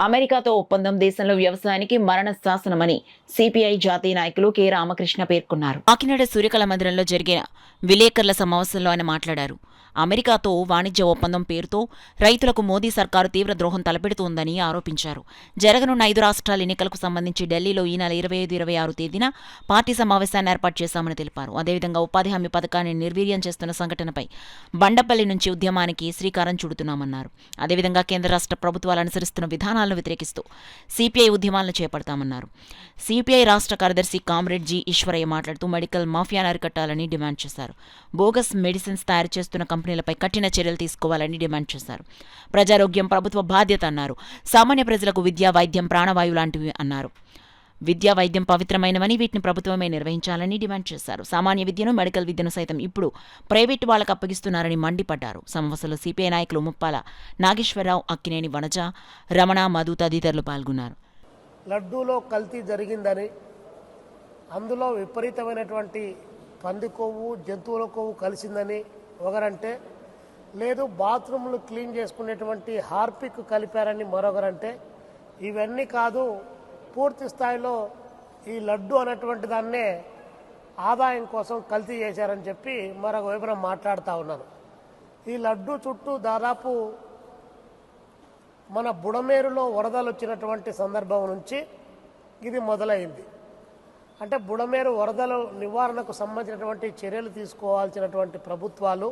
అమెరికాతో ఒప్పందం దేశంలో వ్యవసాయానికి మరణ శాసనమని సిపిఐ జాతీయ నాయకులు కె రామకృష్ణ పేర్కొన్నారు. కాకినాడ సూర్యకళ మందిరంలో జరిగిన విలేకరుల సమావేశంలో ఆయన మాట్లాడారు. అమెరికాతో వాణిజ్య ఒప్పందం పేరుతో రైతులకు మోదీ సర్కారు తీవ్ర ద్రోహం తలపెడుతోందని ఆరోపించారు. జరగనున్న 5 రాష్ట్రాల ఎన్నికలకు సంబంధించి ఢిల్లీలో ఈ నెల 25, 26 తేదీన పార్టీ సమావేశాన్ని ఏర్పాటు చేశామని తెలిపారు. అదేవిధంగా ఉపాధి హామీ పథకాన్ని నిర్వీర్యం చేస్తున్న సంఘటనపై బండపల్లి నుంచి ఉద్యమానికి శ్రీకారం చుడుతున్నామన్నారు. అదేవిధంగా కేంద్ర రాష్ట్ర ప్రభుత్వాలు అనుసరిస్తున్న విధానాలను వ్యతిరేకిస్తూ సిపిఐ ఉద్యమాలను చేపడతామన్నారు. సిపిఐ రాష్ట్ర కార్యదర్శి కామ్రేడ్ జి ఈశ్వరయ్య మాట్లాడుతూ మెడికల్ మాఫియాను అరికట్టాలని డిమాండ్ చేశారు. బోగస్ మెడిసిన్స్ తయారు చేస్తున్న కంపెనీలపై కఠిన చర్యలు తీసుకోవాలని డిమాండ్ చేశారు. ప్రజారోగ్యం ప్రభుత్వ బాధ్యత అన్నారు. సామాన్య ప్రజలకు విద్య, వైద్యం ప్రాణవాయువు లాంటివి అన్నారు. విద్యా, వైద్యం పవిత్రమైనవని వీటిని ప్రభుత్వమే నిర్వహించాలని డిమాండ్ చేశారు. సామాన్య విద్యను, మెడికల్ విద్యను సైతం ఇప్పుడు ప్రైవేటు వాళ్లకు అప్పగిస్తున్నారని మండిపడ్డారు. సమావేశంలో సిపిఐ నాయకులు ముప్పాల నాగేశ్వరరావు, అక్కినేని వనజ, రమణ, మధు తదితరులు పాల్గొన్నారు. లడ్డూలో కల్తీ జరిగిందని, అందులో విపరీతమైనటువంటి పంది కొవ్వు, జంతువుల కొవ్వు కలిసిందని ఒకరంటే, లేదు బాత్రూమ్లు క్లీన్ చేసుకునేటువంటి హార్పిక్ కలిపారని మరొకరంటే, ఇవన్నీ కాదు పూర్తి స్థాయిలో ఈ లడ్డు అనేటువంటి దాన్నే ఆదాయం కోసం కల్తీ చేశారని చెప్పి మరొక వైపున మాట్లాడుతూ ఉన్నాను. ఈ లడ్డు చుట్టూ దాదాపు మన బుడమేరులో వరదలు వచ్చినటువంటి సందర్భం నుంచి ఇది మొదలైంది. అంటే బుడమేరు వరదల నివారణకు సంబంధించినటువంటి చర్యలు తీసుకోవాల్సినటువంటి ప్రభుత్వాలు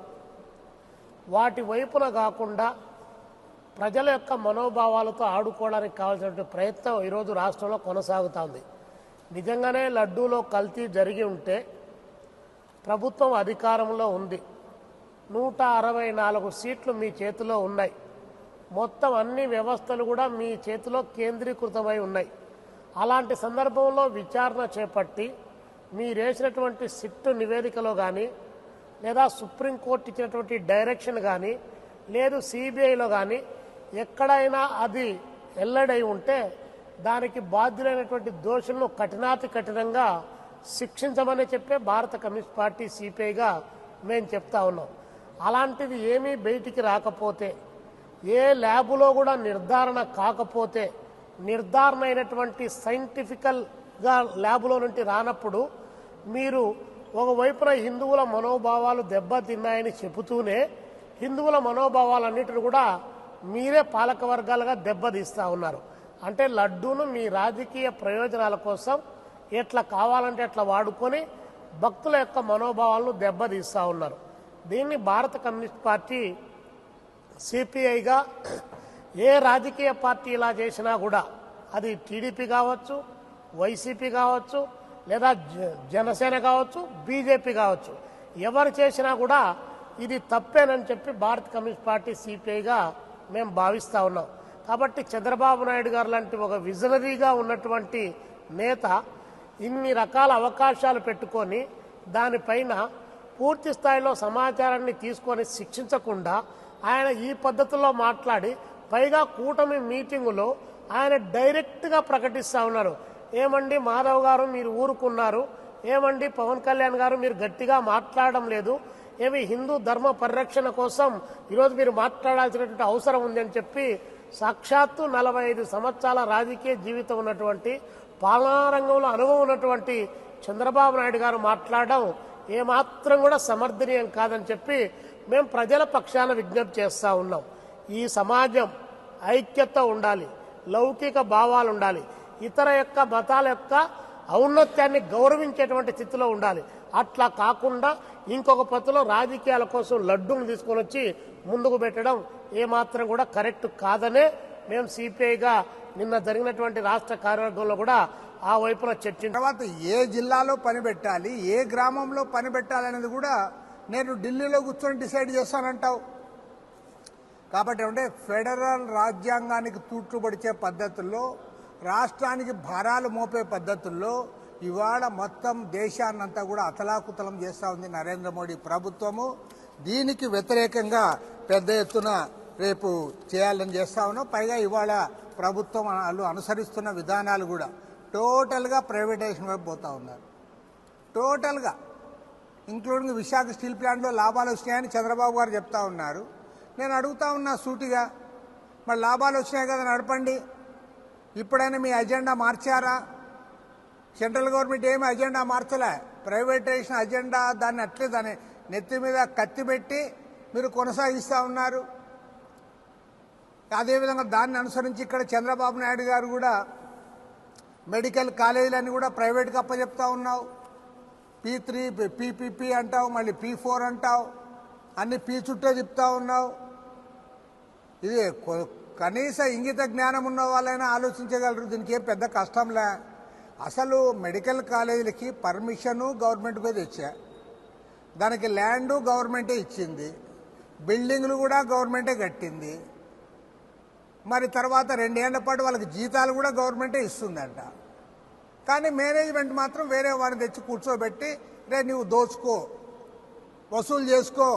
వాటి వైపున కాకుండా ప్రజల యొక్క మనోభావాలతో ఆడుకోవడానికి కావాల్సినటువంటి ప్రయత్నం ఈరోజు రాష్ట్రంలో కొనసాగుతోంది. నిజంగానే లడ్డూలో కల్తీ జరిగి ఉంటే ప్రభుత్వం అధికారంలో ఉంది, 164 సీట్లు మీ చేతిలో ఉన్నాయి, మొత్తం అన్ని వ్యవస్థలు కూడా మీ చేతిలో కేంద్రీకృతమై ఉన్నాయి. అలాంటి సందర్భంలో విచారణ చేపట్టి మీరేసినటువంటి సిట్టు నివేదికలో కానీ, లేదా సుప్రీంకోర్టు ఇచ్చినటువంటి డైరెక్షన్ కానీ, లేదు సిబిఐలో కానీ ఎక్కడైనా అది ఎల్లడై ఉంటే దానికి బాధ్యులైనటువంటి దోషులను కఠినంగా శిక్షించమని చెప్పే భారత కమ్యూనిస్ట్ పార్టీ సిపిఐగా మేము చెప్తా ఉన్నాం. అలాంటిది ఏమీ బయటికి రాకపోతే, ఏ ల్యాబులో కూడా నిర్ధారణ కాకపోతే, నిర్ధారణ అయినటువంటి సైంటిఫికల్గా ల్యాబులో నుండి రానప్పుడు మీరు ఒకవైపున హిందువుల మనోభావాలు దెబ్బతిన్నాయని చెబుతూనే హిందువుల మనోభావాలన్నిటిని కూడా మీరే పాలక వర్గాలుగా దెబ్బతీస్తూ ఉన్నారు. అంటే లడ్డూను మీ రాజకీయ ప్రయోజనాల కోసం ఎట్లా కావాలంటే అట్లా వాడుకొని భక్తుల యొక్క మనోభావాలను దెబ్బతీస్తూ ఉన్నారు. దీన్ని భారత కమ్యూనిస్ట్ పార్టీ సిపిఐగా ఏ రాజకీయ పార్టీ ఇలా చేసినా కూడా, అది టీడీపీ కావచ్చు, వైసీపీ కావచ్చు, లేదా జనసేన కావచ్చు, బీజేపీ కావచ్చు, ఎవరు చేసినా కూడా ఇది తప్పేనని చెప్పి భారత కమ్యూనిస్ట్ పార్టీ సిపిఐగా మేము భావిస్తూ ఉన్నాం. కాబట్టి చంద్రబాబు నాయుడు గారు లాంటి ఒక విజనరీగా ఉన్నటువంటి నేత ఇన్ని రకాల అవకాశాలు పెట్టుకొని దానిపైన పూర్తి స్థాయిలో సమాచారాన్ని తీసుకొని శిక్షించకుండా ఆయన ఈ పద్ధతిలో మాట్లాడి, పైగా కూటమి మీటింగులో ఆయన డైరెక్ట్గా ప్రకటిస్తూ ఉన్నారు. ఏమండి మాధవ్ గారు మీరు ఊరుకున్నారు, ఏమండి పవన్ కళ్యాణ్ గారు మీరు గట్టిగా మాట్లాడడం లేదు, ఏమి హిందూ ధర్మ పరిరక్షణ కోసం ఈరోజు మీరు మాట్లాడాల్సినటువంటి అవసరం ఉంది అని చెప్పి సాక్షాత్తు 45 సంవత్సరాల రాజకీయ జీవితం ఉన్నటువంటి, పాలనా రంగంలో అనుభవం ఉన్నటువంటి చంద్రబాబు నాయుడు గారు మాట్లాడడం ఏమాత్రం కూడా సమర్థనీయం కాదని చెప్పి మేము ప్రజల పక్షాన విజ్ఞప్తి చేస్తూ ఉన్నాం. ఈ సమాజం ఐక్యత ఉండాలి, లౌకిక భావాలు ఉండాలి, ఇతర యొక్క మతాల యొక్క ఔన్నత్యాన్ని గౌరవించేటువంటి స్థితిలో ఉండాలి. అట్లా కాకుండా ఇంకొక పద్ధతిలో రాజకీయాల కోసం లడ్డూను తీసుకొని వచ్చి ముందుకు పెట్టడం ఏమాత్రం కూడా కరెక్ట్ కాదనే మేము సిపిఐగా నిన్న జరిగినటువంటి రాష్ట్ర కార్యవర్గంలో కూడా ఆ వైపున చర్చించాం. తర్వాత ఏ జిల్లాలో పని పెట్టాలి, ఏ గ్రామంలో పని పెట్టాలి అనేది కూడా నేను ఢిల్లీలో కూర్చొని డిసైడ్ చేస్తానంటావు. కాబట్టి అంటే ఫెడరల్ రాజ్యాంగానికి తూట్లు పడిచే పద్ధతుల్లో, రాష్ట్రానికి భారాలు మోపే పద్ధతుల్లో ఇవాళ మొత్తం దేశాన్నంతా కూడా అతలాకుతలం చేస్తూ ఉంది నరేంద్ర మోడీ ప్రభుత్వము. దీనికి వ్యతిరేకంగా పెద్ద ఎత్తున రేపు చేయాలని చేస్తా ఉన్నాం. పైగా ఇవాళ ప్రభుత్వం వాళ్ళు అనుసరిస్తున్న విధానాలు కూడా టోటల్గా ప్రైవేటైజేషన్ వైపు పోతా ఉన్నారు. టోటల్గా ఇంక్లూడింగ్ విశాఖ స్టీల్ ప్లాంట్లో లాభాలు వచ్చినాయని చంద్రబాబు గారు చెప్తా ఉన్నారు. నేను అడుగుతా ఉన్నా సూటిగా, మరి లాభాలు వచ్చినాయి కదా నడపండి, ఇప్పుడైనా మీ అజెండా మార్చారా? సెంట్రల్ గవర్నమెంట్ ఏమి అజెండా మార్చలే. ప్రైవేటైజేషన్ అజెండా దాన్ని అట్లే దాన్ని నెత్తి మీద కత్తి పెట్టి మీరు కొనసాగిస్తూ ఉన్నారు. అదేవిధంగా దాన్ని అనుసరించి ఇక్కడ చంద్రబాబు నాయుడు గారు కూడా మెడికల్ కాలేజీలన్నీ కూడా ప్రైవేట్కి అప్పచెప్తా ఉన్నావు. P3 PPP అంటావు, మళ్ళీ P4 అంటావు, అన్ని P చుట్టే చెప్తా ఉన్నావు. ఇది కనీస ఇంగిత జ్ఞానం ఉన్న వాళ్ళైనా ఆలోచించగలరు. దీనికి ఏం పెద్ద కష్టంలే. అసలు మెడికల్ కాలేజీలకి పర్మిషను గవర్నమెంట్కే తెచ్చా, దానికి ల్యాండు గవర్నమెంటే ఇచ్చింది, బిల్డింగ్లు కూడా గవర్నమెంటే కట్టింది. మరి తర్వాత 2 ఏళ్ల పాటు వాళ్ళకి జీతాలు కూడా గవర్నమెంటే ఇస్తుందంట. కానీ మేనేజ్మెంట్ మాత్రం వేరే వాడిని తెచ్చి కూర్చోబెట్టి రే నువ్వు దోచుకో, వసూలు చేసుకో.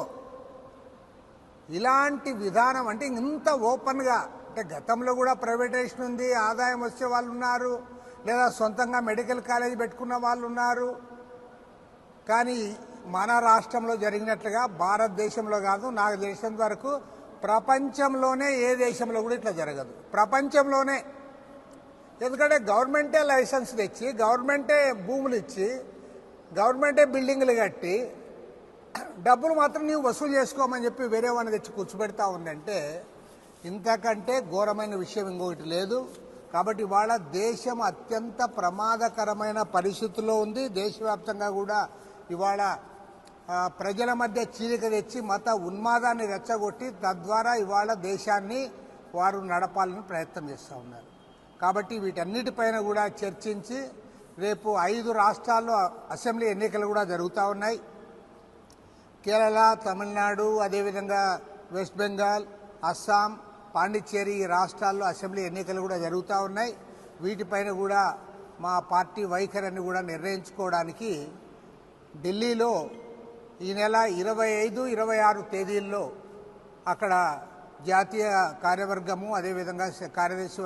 ఇలాంటి విధానం అంటే ఇంత ఓపెన్గా, అంటే గతంలో కూడా ప్రైవేటైజేషన్ ఉంది, ఆదాయం వచ్చే వాళ్ళు ఉన్నారు, లేదా సొంతంగా మెడికల్ కాలేజ్ పెట్టుకున్న వాళ్ళు ఉన్నారు. కానీ మన రాష్ట్రంలో జరిగినట్లుగా భారతదేశంలో కాదు, నాకు తెలిసినంత వరకు ప్రపంచంలోనే ఏ దేశంలో కూడా ఇట్లా జరగదు, ప్రపంచంలోనే. ఎందుకంటే గవర్నమెంటే లైసెన్స్ తెచ్చి, గవర్నమెంటే భూములు ఇచ్చి, గవర్నమెంటే బిల్డింగ్లు కట్టి డబ్బులు మాత్రం నీవు వసూలు చేసుకోమని చెప్పి వేరే వాడిని తెచ్చి కూర్చోబెడతా ఉందంటే ఇంతకంటే ఘోరమైన విషయం ఇంకొకటి లేదు. కాబట్టి ఇవాళ దేశం అత్యంత ప్రమాదకరమైన పరిస్థితుల్లో ఉంది. దేశవ్యాప్తంగా కూడా ఇవాళ ప్రజల మధ్య చీలిక తెచ్చి మత ఉన్మాదాన్ని రెచ్చగొట్టి తద్వారా ఇవాళ దేశాన్ని వారు నడపాలని ప్రయత్నం చేస్తూ ఉన్నారు. కాబట్టి వీటన్నిటిపైన కూడా చర్చించి రేపు 5 రాష్ట్రాల్లో అసెంబ్లీ ఎన్నికలు కూడా జరుగుతూ ఉన్నాయి. కేరళ, తమిళనాడు, అదేవిధంగా వెస్ట్ బెంగాల్, అస్సాం, పాండిచ్చేరి ఈ రాష్ట్రాల్లో అసెంబ్లీ ఎన్నికలు కూడా జరుగుతూ ఉన్నాయి. వీటిపైన కూడా మా పార్టీ వైఖరిని కూడా నిర్ణయించుకోవడానికి ఢిల్లీలో ఈ నెల 25, 26 తేదీల్లో అక్కడ జాతీయ కార్యవర్గము అదేవిధంగా కార్యదర్శి